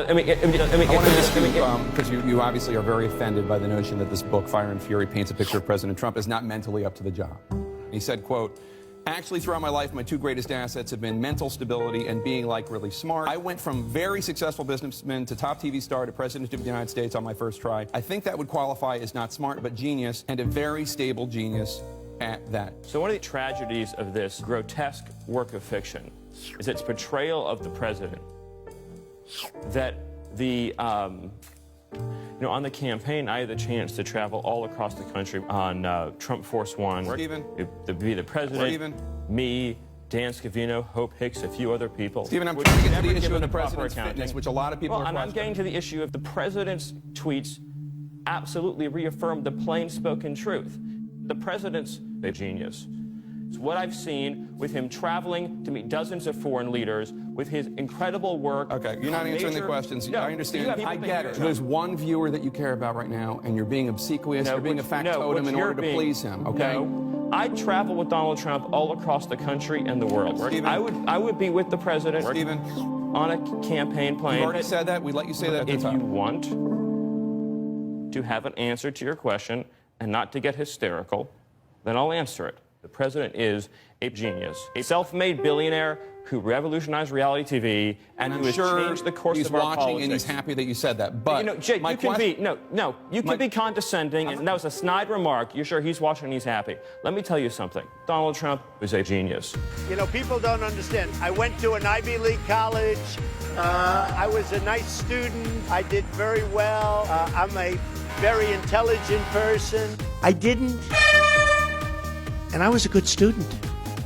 I want to ask you, because you obviously are very offended by the notion that this book, Fire and Fury, paints a picture of President Trump as not mentally up to the job. He said, quote, "Actually, throughout my life, my two greatest assets have been mental stability and being, like, really smart. I went from very successful businessman to top TV star to President of the United States on my first try. I think that would qualify as not smart, but genius, and a very stable genius at that." So one of the tragedies of this grotesque work of fiction is its portrayal of the president. That on the campaign, I had the chance to travel all across the country on Trump Force One. Stephen? To be the president, me, Dan Scavino, Hope Hicks, a few other people. Stephen, I'm trying to get to the issue of the president's fitness, which a lot of people are questioning. I'm getting to the issue of the president's tweets absolutely reaffirmed the plain-spoken truth. The president's a genius. It's what I've seen with him traveling to meet dozens of foreign leaders, with his incredible work. Okay, you're not answering the questions. No, I understand. I get it. There's one viewer that you care about right now, and you're being obsequious. You're being a factotum in order to please him, okay? No, I travel with Donald Trump all across the country and the world. Stephen, I would be with the president Stephen, on a campaign plane. You've already said that. We let you say that at the If top. you want to have an answer to your question and not to get hysterical, then I'll answer it. The president is a genius, a self-made billionaire who revolutionized reality TV and who has changed the course of our politics. He's watching and he's happy that you said that. But Jake, you can be condescending, and that was a snide remark. You're sure he's watching and he's happy. Let me tell you something. Donald Trump is a genius. People don't understand. I went to an Ivy League college. I was a nice student. I did very well. I'm a very intelligent person. I didn't. And I was a good student.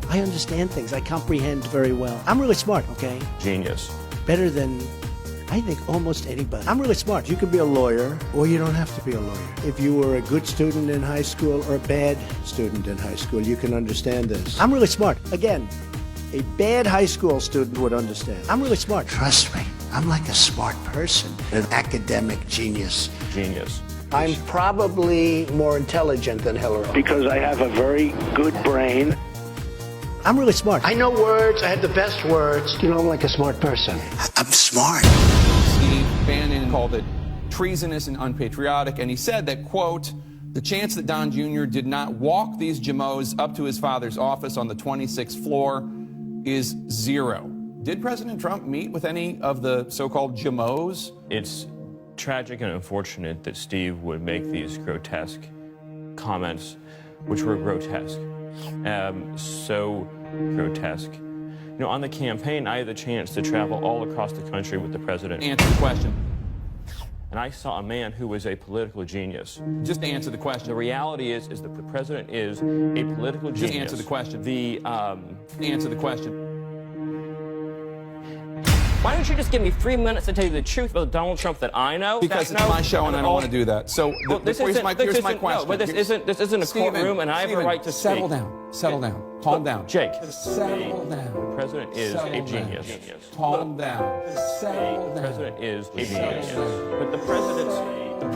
I understand things. I comprehend very well. I'm really smart, okay? Genius. Better than, I think, almost anybody. I'm really smart. You can be a lawyer, or you don't have to be a lawyer. If you were a good student in high school or a bad student in high school, you can understand this. I'm really smart. Again, a bad high school student would understand. I'm really smart. Trust me, I'm like a smart person. An academic genius. Genius. I'm probably more intelligent than Hillary. Because I have a very good brain. I'm really smart. I know words. I have the best words. I'm like a smart person. I'm smart. Steve Bannon called it treasonous and unpatriotic, and he said that, quote, "The chance that Don Jr. did not walk these Jamos up to his father's office on the 26th floor is zero." Did President Trump meet with any of the so-called Jamos? It's tragic and unfortunate that Steve would make these grotesque comments, which were grotesque. So grotesque. On the campaign, I had the chance to travel all across the country with the president. Answer the question. And I saw a man who was a political genius. Just answer the question. The reality is that the president is a political genius. Just answer the question. Answer the question. Why don't you just give me 3 minutes to tell you the truth about Donald Trump that I know? Because it's my show and I don't want to do that. So here's my question. No, but this isn't a courtroom, and I have a right to speak. Settle down. Settle down. Calm down. Jake. Settle down. The president is a genius. Calm down. Settle down. The president is a genius. But the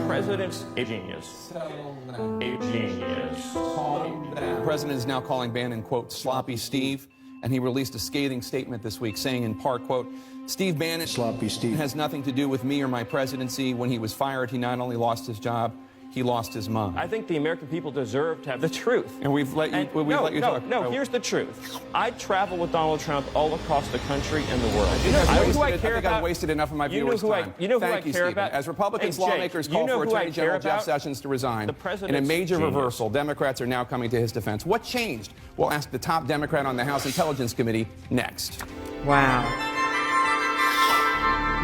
president's a genius. A genius. Calm down. The president is now calling Bannon, quote, sloppy Steve, and he released a scathing statement this week saying in part, quote, "Steve Bannon Sloppy Steve has nothing to do with me or my presidency. When he was fired, he not only lost his job, he lost his mind." I think the American people deserve to have the truth. And we've let you talk. No, here's the truth. I travel with Donald Trump all across the country and the world. I think I've wasted enough of my viewers' time. Thank you, Stephen. As Republicans, lawmakers call for Attorney General Jeff Sessions to resign. In a major reversal, Democrats are now coming to his defense. What changed? We'll ask the top Democrat on the House Intelligence Committee next. Wow.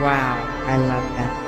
Wow, I love that.